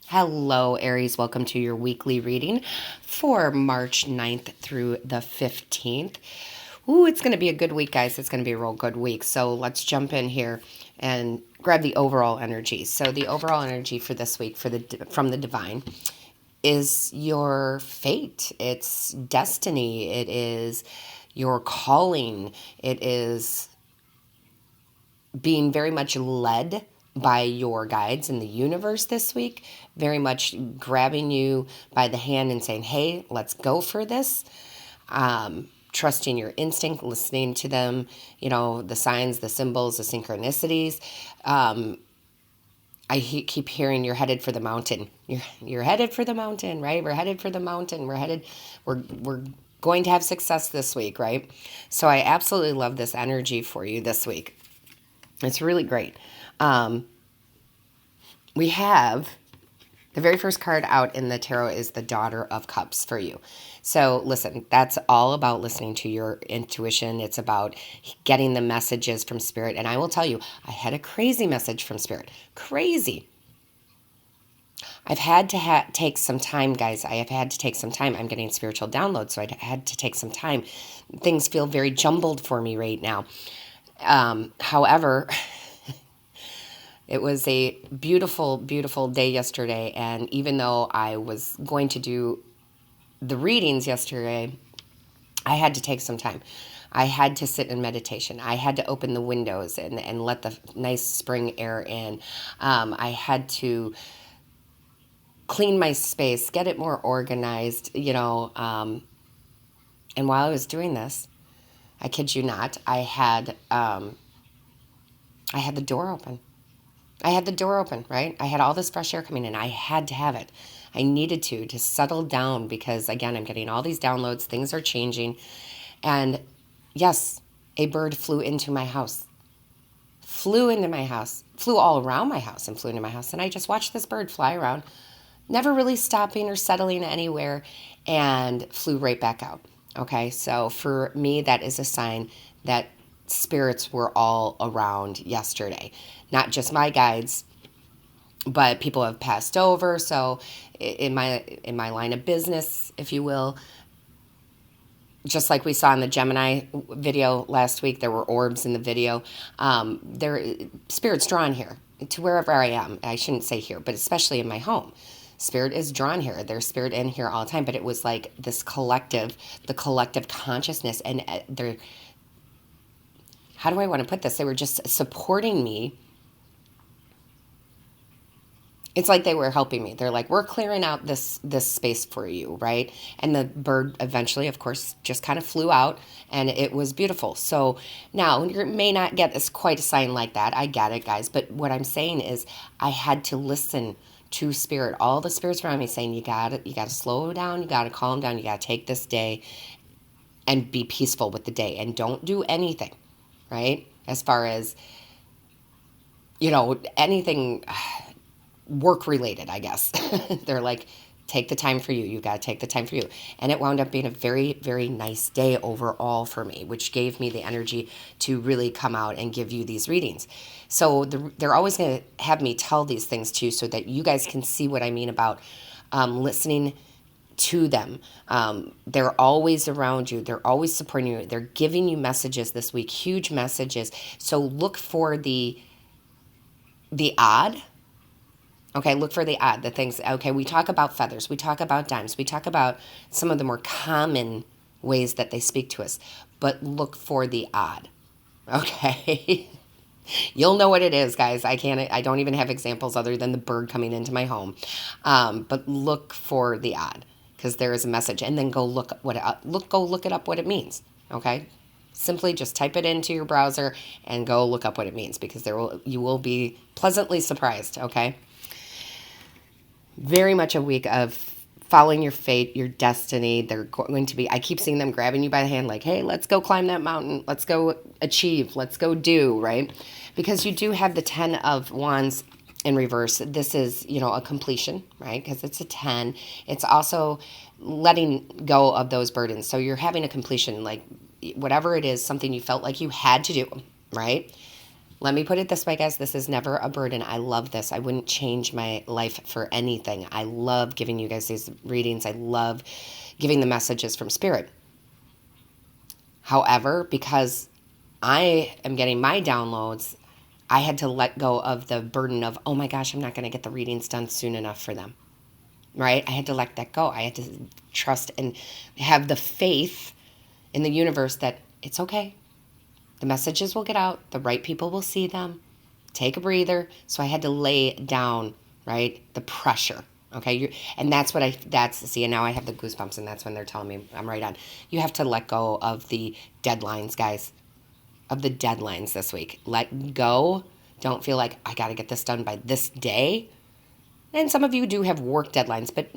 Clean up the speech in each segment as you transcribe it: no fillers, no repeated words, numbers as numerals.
Hello, Aries. Welcome to your weekly reading for March 9th through the 15th. Ooh, it's going to be a good week, guys. It's going to be a real good week. So let's jump in here and grab the overall energy. So the overall energy for this week from the divine is your fate. It's destiny. It is your calling. It is being very much led by your guides in the universe this week, very much grabbing you by the hand and saying, hey, let's go for this. Trusting your instinct, listening to them, the signs, the symbols, the synchronicities. Keep hearing you're headed for the mountain. You're headed for the mountain, right? We're headed for the mountain. We're going to have success this week, right? So I absolutely love this energy for you this week. It's really great. We have the very first card out in the tarot is the Daughter of Cups for you. So listen, that's all about listening to your intuition. It's about getting the messages from Spirit. And I will tell you, I had a crazy message from Spirit. Crazy. I've had to take some time, guys. I have had to take some time. I'm getting spiritual downloads, so I had to take some time. Things feel very jumbled for me right now. However, it was a beautiful, beautiful day yesterday, and even though I was going to do the readings yesterday, I had to take some time. I had to sit in meditation. I had to open the windows and let the nice spring air in. I had to clean my space, get it more organized, and while I was doing this, I kid you not, I had the door open. I had the door open, right? I had all this fresh air coming in. I had to have it. I needed to settle down because, again, I'm getting all these downloads. Things are changing. And yes, a bird flew into my house. Flew all around my house and flew into my house. And I just watched this bird fly around, never really stopping or settling anywhere, and flew right back out. Okay, so for me, that is a sign that spirits were all around yesterday. Not just my guides, but people have passed over. So in my line of business, if you will, just like we saw in the Gemini video last week, there were orbs in the video. There spirit's drawn here to wherever I am. I shouldn't say here, but especially in my home. Spirit is drawn here. There's spirit in here all the time, but it was like this the collective consciousness, and they're, how do I want to put this? They were just supporting me. It's like they were helping me. They're like, we're clearing out this space for you, right? And the bird eventually, of course, just kind of flew out, and it was beautiful. So now you may not get this quite a sign like that. I get it, guys. But what I'm saying is I had to listen to spirit. All the spirits around me saying, you gotta slow down, you gotta calm down, you gotta take this day and be peaceful with the day and don't do anything, right? As far as, anything work related, I guess. They're like, take the time for you. You got to take the time for you. And it wound up being a very, very nice day overall for me, which gave me the energy to really come out and give you these readings. So they're always going to have me tell these things too, so that you guys can see what I mean about listening to them. They're always around you. They're always supporting you. They're giving you messages this week, huge messages. So look for the odd. Okay, look for the odd, the things. Okay, we talk about feathers. We talk about dimes. We talk about some of the more common ways that they speak to us. But look for the odd. Okay? You'll know what it is, guys. I don't even have examples other than the bird coming into my home. But look for the odd, because there is a message. And then go look it up what it means. Okay? Simply just type it into your browser and go look up what it means, because you will be pleasantly surprised, okay? Very much a week of following your fate, your destiny. They're going to be, I keep seeing them grabbing you by the hand like, hey, let's go climb that mountain. Let's go achieve. Let's go do, right? Because you do have the 10 of Wands in reverse. This is, a completion, right? Because it's a 10. It's also letting go of those burdens. So you're having a completion, like whatever it is, something you felt like you had to do, right? Let me put it this way, guys. This is never a burden. I love this. I wouldn't change my life for anything. I love giving you guys these readings. I love giving the messages from Spirit. However, because I am getting my downloads, I had to let go of the burden of, oh my gosh, I'm not going to get the readings done soon enough for them, right? I had to let that go. I had to trust and have the faith in the universe that it's okay. The messages will get out. The right people will see them. Take a breather. So I had to lay down, right, the pressure. Okay, and that's what see, and now I have the goosebumps, and that's when they're telling me I'm right on. You have to let go of the deadlines, guys, of the deadlines this week. Let go. Don't feel like I got to get this done by this day. And some of you do have work deadlines, but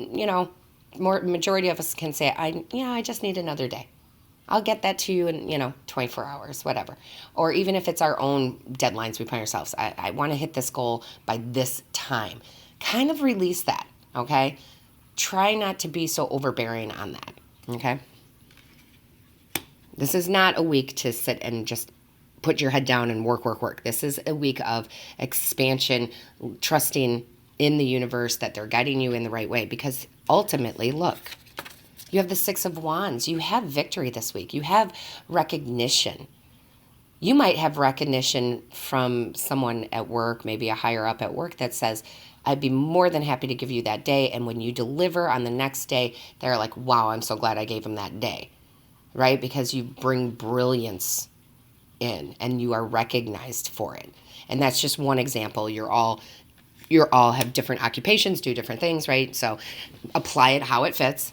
majority of us can say, I just need another day. I'll get that to you in, 24 hours, whatever. Or even if it's our own deadlines we put ourselves. I want to hit this goal by this time. Kind of release that, okay? Try not to be so overbearing on that, okay? This is not a week to sit and just put your head down and work. This is a week of expansion, trusting in the universe that they're guiding you in the right way. Because ultimately, look, you have the Six of Wands. You have victory this week. You have recognition. You might have recognition from someone at work, maybe a higher up at work, that says, I'd be more than happy to give you that day. And when you deliver on the next day, they're like, wow, I'm so glad I gave them that day, right? Because you bring brilliance in and you are recognized for it. And that's just one example. You're all have different occupations, do different things, right? So apply it how it fits.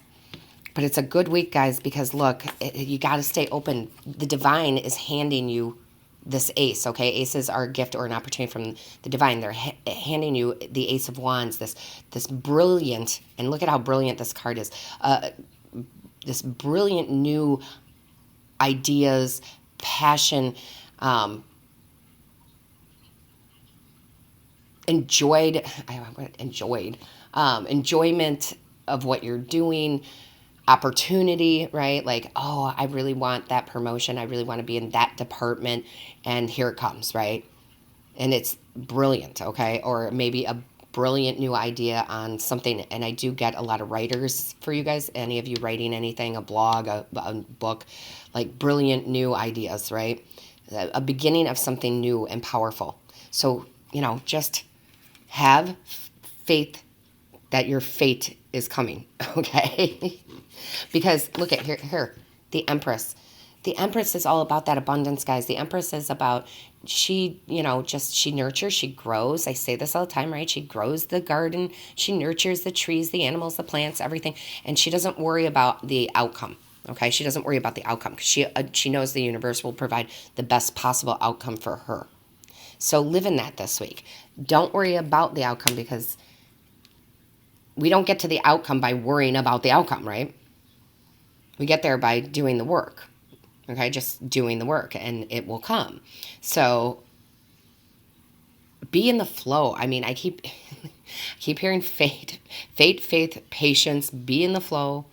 But it's a good week, guys, because look, you got to stay open. The divine is handing you this ace, okay? Aces are a gift or an opportunity from the divine. They're handing you the Ace of Wands, this brilliant, and look at how brilliant this card is, this brilliant new ideas, passion, enjoyment of what you're doing, opportunity, right? Like, oh, I really want that promotion. I really want to be in that department. And here it comes, right? And it's brilliant, okay? Or maybe a brilliant new idea on something. And I do get a lot of writers for you guys. Any of you writing anything, a blog, a book, like brilliant new ideas, right? A beginning of something new and powerful. So, just have faith that your fate is coming, okay? Because look at here, the Empress. The Empress is all about that abundance, guys. The Empress is about, she nurtures, she grows. I say this all the time, right? She grows the garden. She nurtures the trees, the animals, the plants, everything. And she doesn't worry about the outcome, okay? She doesn't worry about the outcome because she knows the universe will provide the best possible outcome for her. So live in that this week. Don't worry about the outcome because we don't get to the outcome by worrying about the outcome, right? We get there by doing the work, okay? Just doing the work and it will come. So be in the flow. I mean, I keep hearing faith, patience, be in the flow.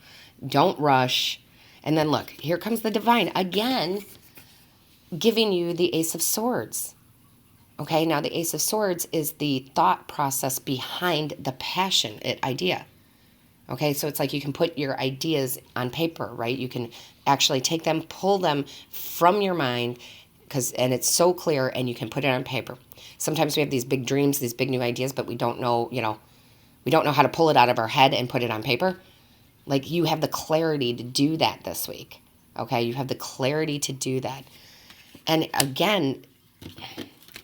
Don't rush. And then look, here comes the divine again, giving you the Ace of Swords. Okay, now the Ace of Swords is the thought process behind the passionate idea. Okay, so it's like you can put your ideas on paper, right? You can actually take them, pull them from your mind, and it's so clear, and you can put it on paper. Sometimes we have these big dreams, these big new ideas, but we don't know, we don't know how to pull it out of our head and put it on paper. Like, you have the clarity to do that this week. Okay, you have the clarity to do that. And again,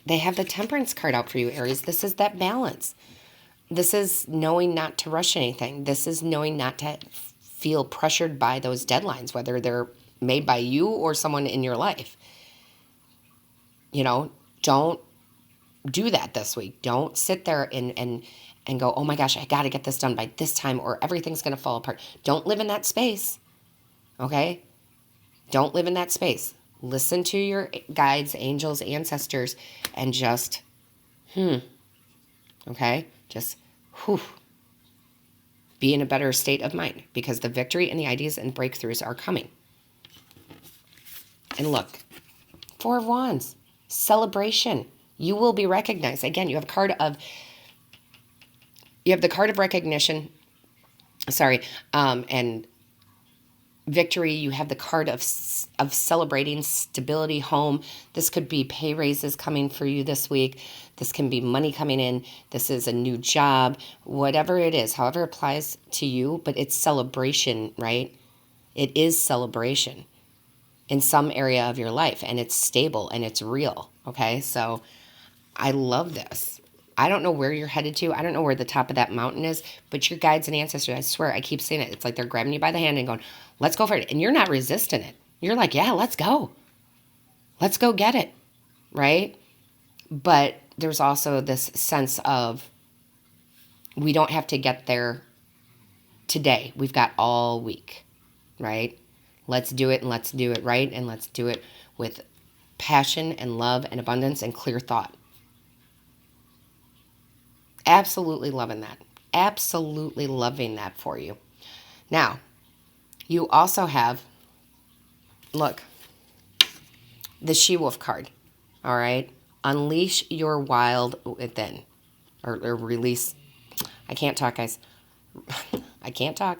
they have the Temperance card out for you, Aries. This is that balance. This is knowing not to rush anything. This is knowing not to feel pressured by those deadlines, whether they're made by you or someone in your life. Don't do that this week. Don't sit there and go, oh my gosh, I got to get this done by this time or everything's going to fall apart. Don't live in that space, okay? Don't live in that space. Listen to your guides, angels, ancestors, and just, okay? Just, be in a better state of mind because the victory and the ideas and breakthroughs are coming. And look, Four of Wands, celebration, You will be recognized. Again, you have the card of recognition. Sorry, and victory. You have the card of celebrating stability, home. This could be pay raises coming for you this week. This can be money coming in. This is a new job, whatever it is, however it applies to you, but it's celebration, right? It is celebration in some area of your life, and it's stable and it's real. Okay. So I love this. I don't know where you're headed to. I don't know where the top of that mountain is, but your guides and ancestors, I swear, I keep saying it. It's like they're grabbing you by the hand and going, let's go for it. And you're not resisting it. You're like, yeah, let's go. Let's go get it. Right? But there's also this sense of we don't have to get there today. We've got all week. Right? Let's do it, and let's do it right, and let's do it with passion and love and abundance and clear thought. Absolutely loving that. Absolutely loving that for you. Now, you also have, look, the She-Wolf card. All right? Unleash your wild within. Or release. I can't talk, guys. I can't talk.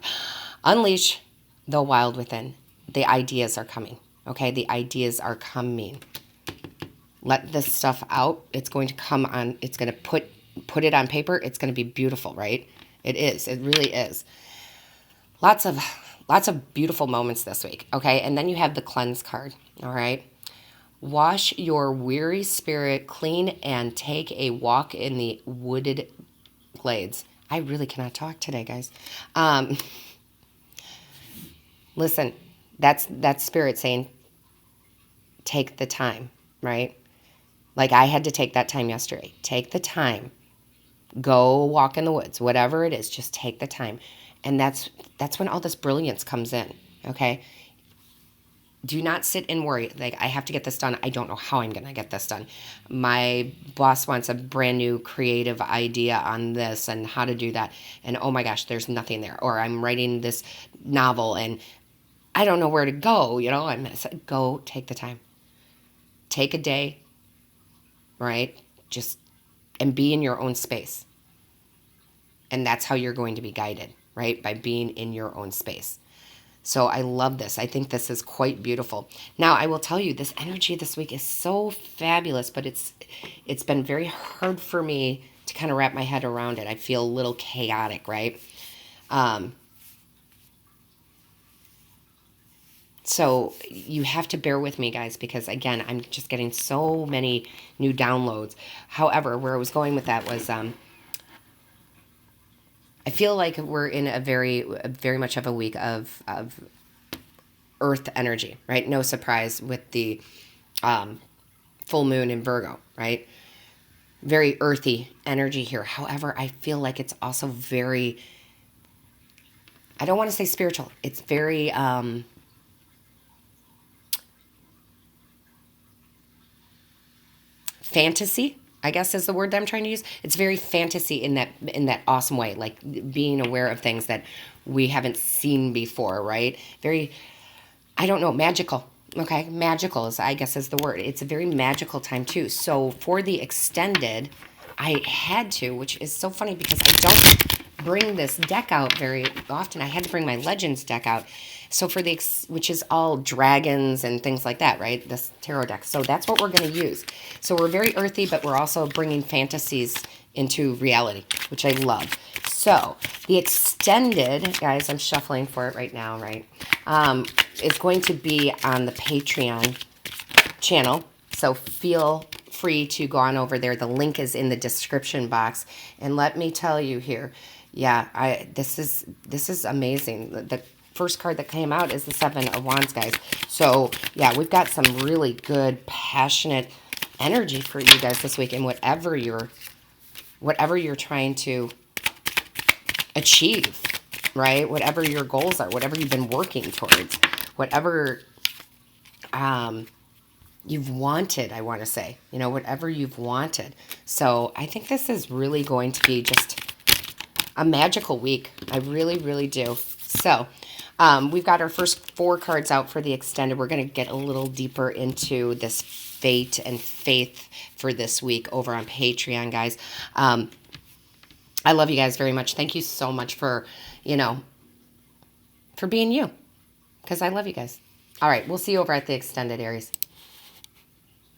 Unleash the wild within. The ideas are coming. Okay? The ideas are coming. Let this stuff out. It's going to come on. It's going to put it on paper. It's going to be beautiful, right? It is. It really is. Lots of beautiful moments this week. Okay? And then you have the cleanse card. All right? Wash your weary spirit clean and take a walk in the wooded glades. I really cannot talk today, guys. Listen, that's spirit saying, take the time, right? Like I had to take that time yesterday. Take the time. Go walk in the woods, whatever it is, just take the time. And that's when all this brilliance comes in, okay? Do not sit and worry. Like, I have to get this done. I don't know how I'm going to get this done. My boss wants a brand new creative idea on this and how to do that. And oh my gosh, there's nothing there. Or I'm writing this novel and I don't know where to go. You know, go take the time. Take a day, right? And be in your own space. And that's how you're going to be guided, right? By being in your own space. So I love this. I think this is quite beautiful. Now, I will tell you, this energy this week is so fabulous, but it's been very hard for me to kind of wrap my head around it. I feel a little chaotic, right? So you have to bear with me, guys, because, again, I'm just getting so many new downloads. However, where I was going with that was I feel like we're in a very much of a week of earth energy, right? No surprise with the full moon in Virgo, right? Very earthy energy here. However, I feel like it's also very, I don't want to say spiritual. It's very fantasy, I guess is the word that I'm trying to use. It's very fantasy in that awesome way, like being aware of things that we haven't seen before, right? Very, I don't know, magical. Okay, magical is, I guess, is the word. It's a very magical time too. So for the extended, I had to, which is so funny because I don't bring this deck out very often. I had to bring my Legends deck out. So for the, which is all dragons and things like that, right? This tarot deck. So that's what we're going to use. So we're very earthy, but we're also bringing fantasies into reality, which I love. So the extended, guys, I'm shuffling for it right now, right? It's going to be on the Patreon channel. So feel free to go on over there. The link is in the description box. And let me tell you here, yeah, this is amazing. The first card that came out is the Seven of Wands, guys. So yeah, we've got some really good, passionate energy for you guys this week. And whatever you're trying to achieve, right? Whatever your goals are, whatever you've been working towards, whatever you've wanted, I want to say, you know, whatever you've wanted. So I think this is really going to be just a magical week. I really, really do. So We've got our first 4 cards out for the extended. We're going to get a little deeper into this fate and faith for this week over on Patreon, guys. I love you guys very much. Thank you so much for, for being you, because I love you guys. All right, we'll see you over at the extended, Aries.